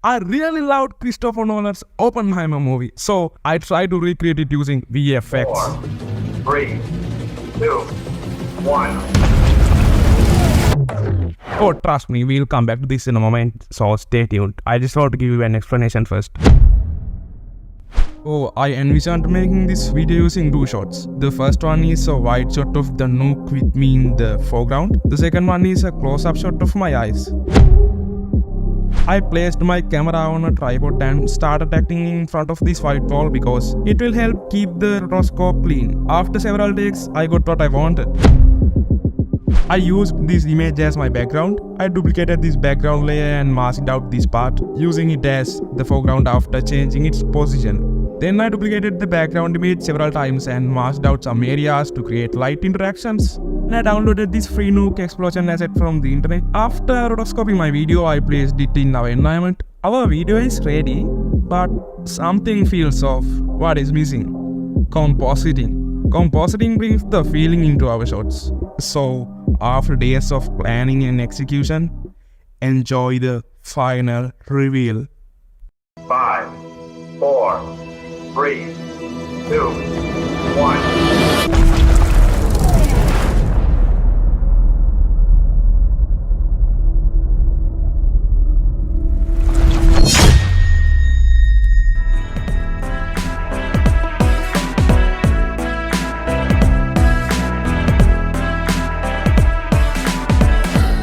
I really loved Christopher Nolan's Oppenheimer movie, so I tried to recreate it using VFX. 4, 3, 2, 1. Oh, trust me, we'll come back to this in a moment, so stay tuned. I just want to give you an explanation first. Oh, I envisioned making this video using two shots. The first one is a wide shot of the Nuke with me in the foreground. The second one is a close-up shot of my eyes. I placed my camera on a tripod and started acting in front of this white wall because it will help keep the rotoscope clean. After several takes, I got what I wanted. I used this image as my background. I duplicated this background layer and masked out this part, using it as the foreground after changing its position. Then I duplicated the background image several times and masked out some areas to create light interactions. And I downloaded this free Nuke Explosion asset from the internet. After rotoscoping my video, I placed it in our environment. Our video is ready, but something feels off. What is missing? Compositing. Compositing brings the feeling into our shots. So, after days of planning and execution, enjoy the final reveal. 5, 4, 3, 2, 1.